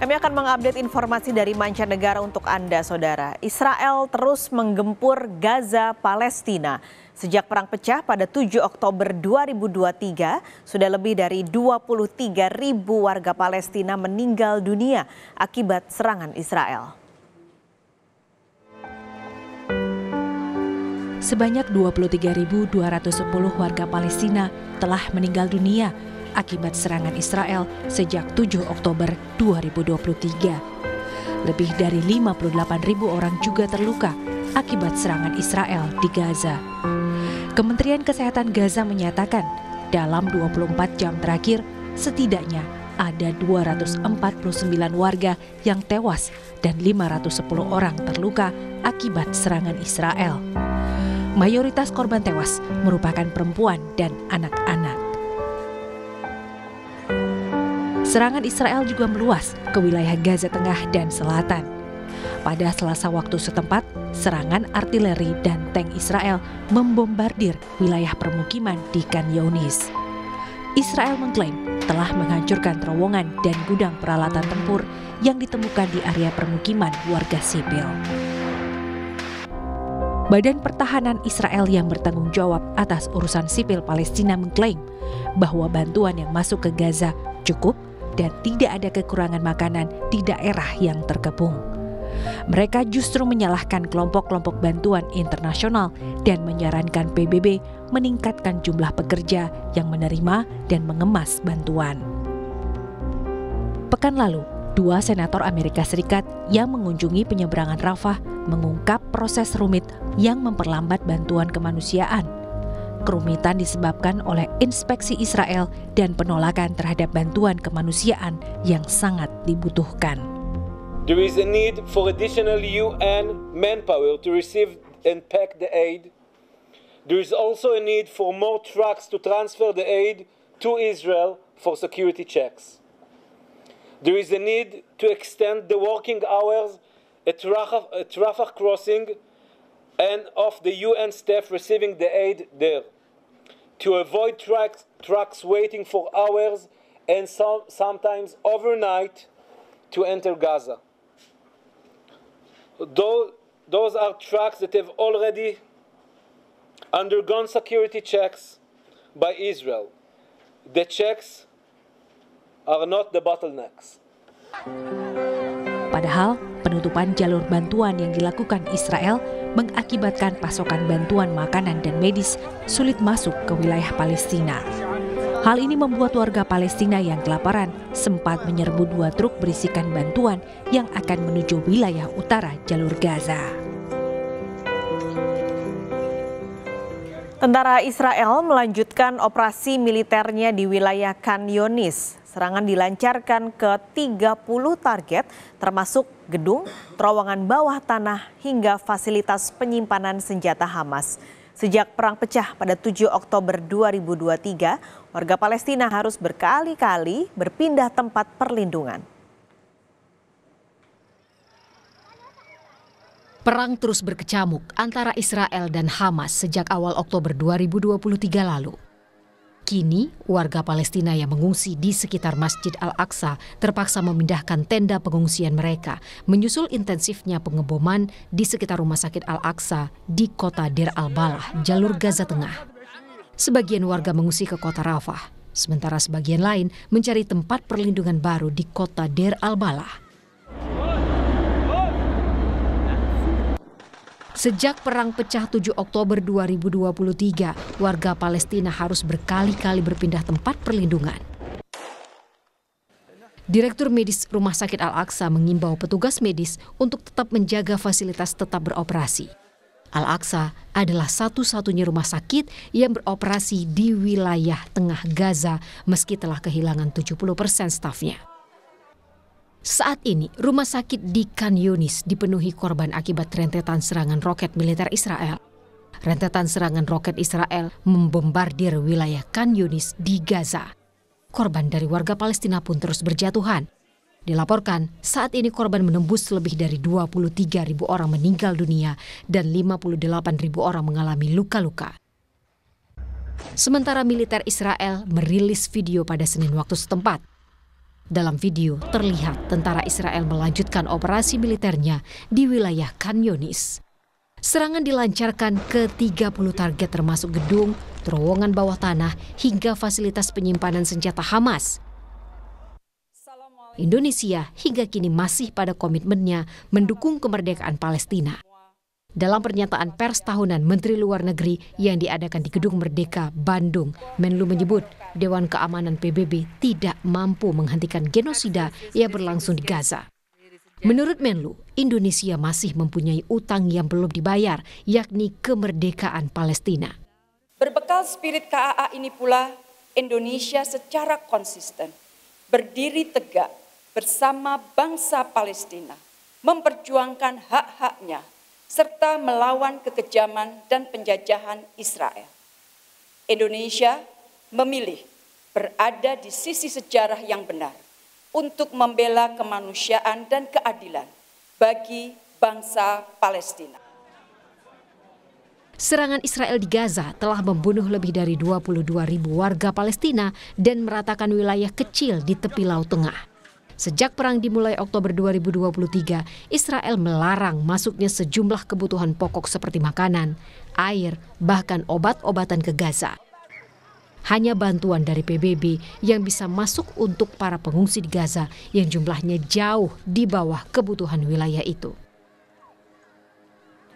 Kami akan mengupdate informasi dari mancanegara untuk Anda, Saudara. Israel terus menggempur Gaza, Palestina. Sejak perang pecah pada 7 Oktober 2023, sudah lebih dari 23.000 warga Palestina meninggal dunia akibat serangan Israel. Sebanyak 23.210 warga Palestina telah meninggal dunia akibat serangan Israel sejak 7 Oktober 2023. Lebih dari 58.000 orang juga terluka akibat serangan Israel di Gaza. Kementerian Kesehatan Gaza menyatakan dalam 24 jam terakhir setidaknya ada 249 warga yang tewas dan 510 orang terluka akibat serangan Israel. Mayoritas korban tewas merupakan perempuan dan anak-anak. Serangan Israel juga meluas ke wilayah Gaza Tengah dan Selatan. Pada Selasa waktu setempat, serangan artileri dan tank Israel membombardir wilayah permukiman di Khan Younis. Israel mengklaim telah menghancurkan terowongan dan gudang peralatan tempur yang ditemukan di area permukiman warga sipil. Badan Pertahanan Israel yang bertanggung jawab atas urusan sipil Palestina mengklaim bahwa bantuan yang masuk ke Gaza cukup dan tidak ada kekurangan makanan di daerah yang terkepung. Mereka justru menyalahkan kelompok-kelompok bantuan internasional dan menyarankan PBB meningkatkan jumlah pekerja yang menerima dan mengemas bantuan. Pekan lalu, 2 senator Amerika Serikat yang mengunjungi penyeberangan Rafah mengungkap proses rumit yang memperlambat bantuan kemanusiaan. Kerumitan disebabkan oleh inspeksi Israel dan penolakan terhadap bantuan kemanusiaan yang sangat dibutuhkan. There is a need for additional UN manpower to receive and pack the aid. There is also a need for more trucks to transfer the aid to Israel for security checks. There is a need to extend the working hours at Rafah crossing and of the UN staff receiving the aid there, to avoid trucks waiting for hours and sometimes overnight to enter Gaza. Those are trucks that have already undergone security checks by Israel. The checks are not the bottlenecks. Padahal penutupan jalur bantuan yang dilakukan Israel mengakibatkan pasokan bantuan makanan dan medis sulit masuk ke wilayah Palestina. Hal ini membuat warga Palestina yang kelaparan sempat menyerbu 2 truk berisikan bantuan yang akan menuju wilayah utara jalur Gaza. Tentara Israel melanjutkan operasi militernya di wilayah Khan Younis. Serangan dilancarkan ke 30 target termasuk gedung, terowongan bawah tanah hingga fasilitas penyimpanan senjata Hamas. Sejak perang pecah pada 7 Oktober 2023, warga Palestina harus berkali-kali berpindah tempat perlindungan. Perang terus berkecamuk antara Israel dan Hamas sejak awal Oktober 2023 lalu. Kini, warga Palestina yang mengungsi di sekitar Masjid Al-Aqsa terpaksa memindahkan tenda pengungsian mereka menyusul intensifnya pengeboman di sekitar Rumah Sakit Al-Aqsa di kota Deir al-Balah, jalur Gaza Tengah. Sebagian warga mengungsi ke kota Rafah, sementara sebagian lain mencari tempat perlindungan baru di kota Deir al-Balah. Sejak perang pecah 7 Oktober 2023, warga Palestina harus berkali-kali berpindah tempat perlindungan. Direktur Medis Rumah Sakit Al-Aqsa mengimbau petugas medis untuk tetap menjaga fasilitas tetap beroperasi. Al-Aqsa adalah satu-satunya rumah sakit yang beroperasi di wilayah tengah Gaza meski telah kehilangan 70% stafnya. Saat ini, rumah sakit di Khan Younis dipenuhi korban akibat rentetan serangan roket militer Israel. Rentetan serangan roket Israel membombardir wilayah Khan Younis di Gaza. Korban dari warga Palestina pun terus berjatuhan. Dilaporkan, saat ini korban menembus lebih dari 23.000 orang meninggal dunia dan 58.000 orang mengalami luka-luka. Sementara militer Israel merilis video pada Senin waktu setempat. Dalam video terlihat tentara Israel melanjutkan operasi militernya di wilayah Khan Younis. Serangan dilancarkan ke 30 target termasuk gedung, terowongan bawah tanah, hingga fasilitas penyimpanan senjata Hamas. Indonesia hingga kini masih pada komitmennya mendukung kemerdekaan Palestina. Dalam pernyataan pers tahunan Menteri Luar Negeri yang diadakan di Gedung Merdeka, Bandung, Menlu menyebut Dewan Keamanan PBB tidak mampu menghentikan genosida yang berlangsung di Gaza. Menurut Menlu, Indonesia masih mempunyai utang yang belum dibayar, yakni kemerdekaan Palestina. Berbekal spirit KAA ini pula, Indonesia secara konsisten berdiri tegak bersama bangsa Palestina, memperjuangkan hak-haknya, serta melawan kekejaman dan penjajahan Israel. Indonesia memilih berada di sisi sejarah yang benar untuk membela kemanusiaan dan keadilan bagi bangsa Palestina. Serangan Israel di Gaza telah membunuh lebih dari 22.000 warga Palestina dan meratakan wilayah kecil di tepi Laut Tengah. Sejak perang dimulai Oktober 2023, Israel melarang masuknya sejumlah kebutuhan pokok seperti makanan, air, bahkan obat-obatan ke Gaza. Hanya bantuan dari PBB yang bisa masuk untuk para pengungsi di Gaza yang jumlahnya jauh di bawah kebutuhan wilayah itu.